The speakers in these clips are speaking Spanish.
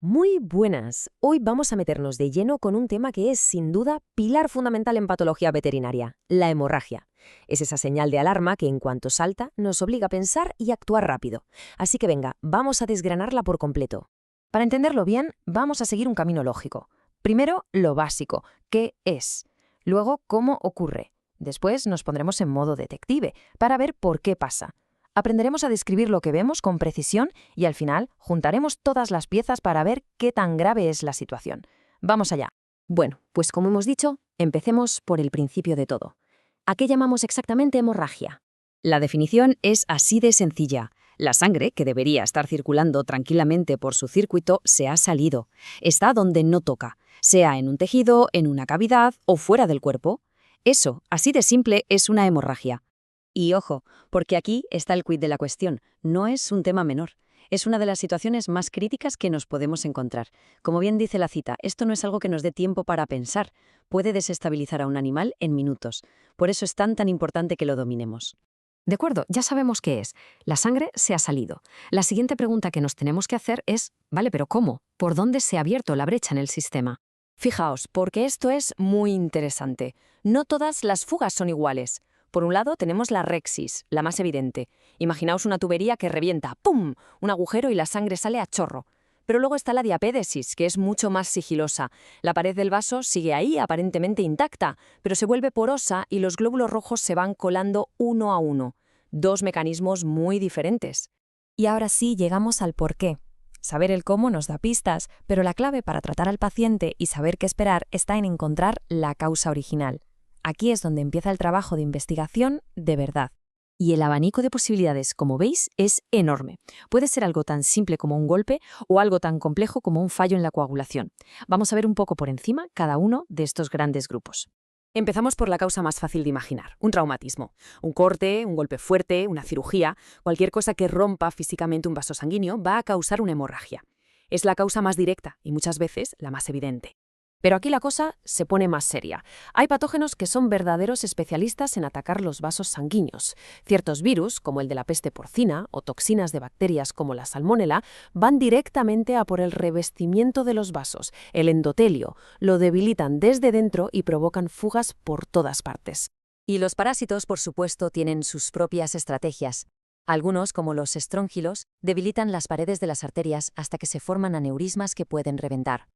Muy buenas. Hoy vamos a meternos de lleno con un tema que es, sin duda, pilar fundamental en patología veterinaria, la hemorragia. Es esa señal de alarma que en cuanto salta nos obliga a pensar y actuar rápido. Así que venga, vamos a desgranarla por completo. Para entenderlo bien, vamos a seguir un camino lógico. Primero, lo básico, ¿qué es? Luego, ¿cómo ocurre? Después nos pondremos en modo detective para ver por qué pasa. Aprenderemos a describir lo que vemos con precisión y al final juntaremos todas las piezas para ver qué tan grave es la situación. Vamos allá. Bueno, pues como hemos dicho, empecemos por el principio de todo. ¿A qué llamamos exactamente hemorragia? La definición es así de sencilla. La sangre, que debería estar circulando tranquilamente por su circuito, se ha salido. Está donde no toca, sea en un tejido, en una cavidad o fuera del cuerpo. Eso, así de simple, es una hemorragia. Y ojo, porque aquí está el quid de la cuestión. No es un tema menor. Es una de las situaciones más críticas que nos podemos encontrar. Como bien dice la cita, esto no es algo que nos dé tiempo para pensar. Puede desestabilizar a un animal en minutos. Por eso es tan importante que lo dominemos. De acuerdo, ya sabemos qué es. La sangre se ha salido. La siguiente pregunta que nos tenemos que hacer es, vale, pero ¿cómo? ¿Por dónde se ha abierto la brecha en el sistema? Fijaos, porque esto es muy interesante. No todas las fugas son iguales. Por un lado tenemos la rexis, la más evidente. Imaginaos una tubería que revienta, ¡pum!, un agujero y la sangre sale a chorro. Pero luego está la diapédesis, que es mucho más sigilosa. La pared del vaso sigue ahí, aparentemente intacta, pero se vuelve porosa y los glóbulos rojos se van colando uno a uno. Dos mecanismos muy diferentes. Y ahora sí llegamos al porqué. Saber el cómo nos da pistas, pero la clave para tratar al paciente y saber qué esperar está en encontrar la causa original. Aquí es donde empieza el trabajo de investigación de verdad. Y el abanico de posibilidades, como veis, es enorme. Puede ser algo tan simple como un golpe o algo tan complejo como un fallo en la coagulación. Vamos a ver un poco por encima cada uno de estos grandes grupos. Empezamos por la causa más fácil de imaginar, un traumatismo. Un corte, un golpe fuerte, una cirugía, cualquier cosa que rompa físicamente un vaso sanguíneo va a causar una hemorragia. Es la causa más directa y muchas veces la más evidente. Pero aquí la cosa se pone más seria. Hay patógenos que son verdaderos especialistas en atacar los vasos sanguíneos. Ciertos virus, como el de la peste porcina, o toxinas de bacterias como la salmonela, van directamente a por el revestimiento de los vasos, el endotelio, lo debilitan desde dentro y provocan fugas por todas partes. Y los parásitos, por supuesto, tienen sus propias estrategias. Algunos, como los estróngilos, debilitan las paredes de las arterias hasta que se forman aneurismas que pueden reventar.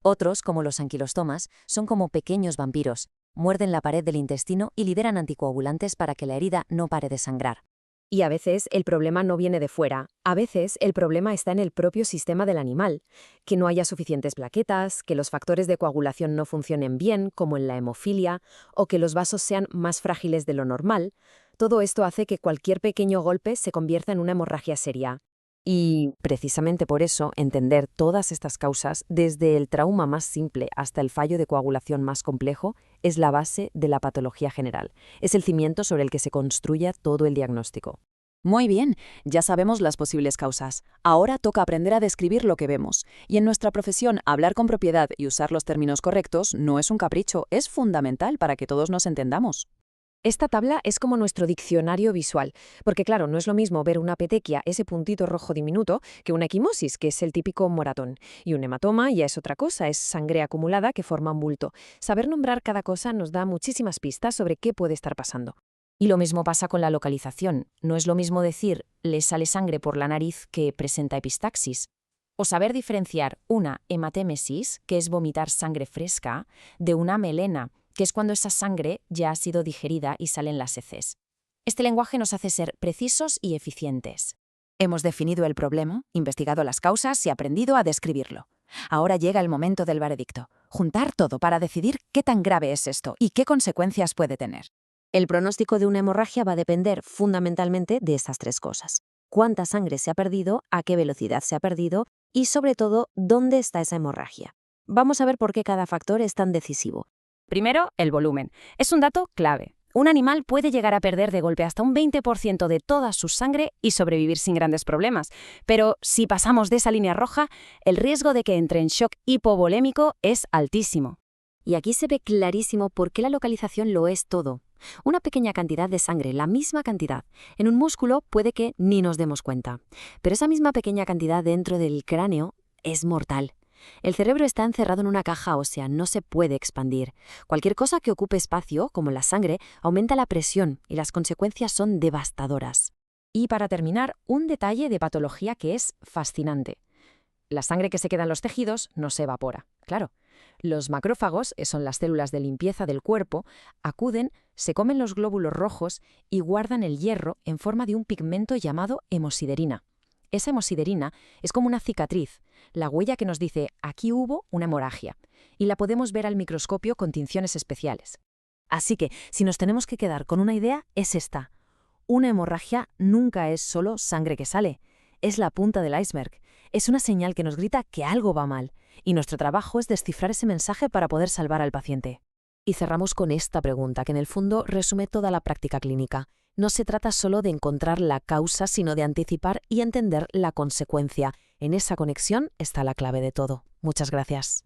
Otros, como los anquilostomas, son como pequeños vampiros, muerden la pared del intestino y liberan anticoagulantes para que la herida no pare de sangrar. Y a veces el problema no viene de fuera, a veces el problema está en el propio sistema del animal, que no haya suficientes plaquetas, que los factores de coagulación no funcionen bien, como en la hemofilia, o que los vasos sean más frágiles de lo normal. Todo esto hace que cualquier pequeño golpe se convierta en una hemorragia seria. Y precisamente por eso, entender todas estas causas, desde el trauma más simple hasta el fallo de coagulación más complejo, es la base de la patología general. Es el cimiento sobre el que se construye todo el diagnóstico. Muy bien, ya sabemos las posibles causas. Ahora toca aprender a describir lo que vemos. Y en nuestra profesión, hablar con propiedad y usar los términos correctos no es un capricho, es fundamental para que todos nos entendamos. Esta tabla es como nuestro diccionario visual, porque claro, no es lo mismo ver una petequia, ese puntito rojo diminuto, que una equimosis, que es el típico moratón. Y un hematoma ya es otra cosa, es sangre acumulada que forma un bulto. Saber nombrar cada cosa nos da muchísimas pistas sobre qué puede estar pasando. Y lo mismo pasa con la localización. No es lo mismo decir le sale sangre por la nariz que presenta epistaxis. O saber diferenciar una hematémesis, que es vomitar sangre fresca, de una melena, que es cuando esa sangre ya ha sido digerida y salen las heces. Este lenguaje nos hace ser precisos y eficientes. Hemos definido el problema, investigado las causas y aprendido a describirlo. Ahora llega el momento del veredicto. Juntar todo para decidir qué tan grave es esto y qué consecuencias puede tener. El pronóstico de una hemorragia va a depender fundamentalmente de estas tres cosas: cuánta sangre se ha perdido, a qué velocidad se ha perdido y, sobre todo, dónde está esa hemorragia. Vamos a ver por qué cada factor es tan decisivo. Primero, el volumen. Es un dato clave. Un animal puede llegar a perder de golpe hasta un 20% de toda su sangre y sobrevivir sin grandes problemas. Pero si pasamos de esa línea roja, el riesgo de que entre en shock hipovolémico es altísimo. Y aquí se ve clarísimo por qué la localización lo es todo. Una pequeña cantidad de sangre, la misma cantidad, en un músculo puede que ni nos demos cuenta. Pero esa misma pequeña cantidad dentro del cráneo es mortal. El cerebro está encerrado en una caja ósea, no se puede expandir. Cualquier cosa que ocupe espacio, como la sangre, aumenta la presión y las consecuencias son devastadoras. Y para terminar, un detalle de patología que es fascinante. La sangre que se queda en los tejidos no se evapora, claro. Los macrófagos, que son las células de limpieza del cuerpo, acuden, se comen los glóbulos rojos y guardan el hierro en forma de un pigmento llamado hemosiderina. Esa hemosiderina es como una cicatriz, la huella que nos dice aquí hubo una hemorragia, y la podemos ver al microscopio con tinciones especiales. Así que, si nos tenemos que quedar con una idea, es esta. Una hemorragia nunca es solo sangre que sale, es la punta del iceberg. Es una señal que nos grita que algo va mal, y nuestro trabajo es descifrar ese mensaje para poder salvar al paciente. Y cerramos con esta pregunta, que en el fondo resume toda la práctica clínica. No se trata solo de encontrar la causa, sino de anticipar y entender la consecuencia. En esa conexión está la clave de todo. Muchas gracias.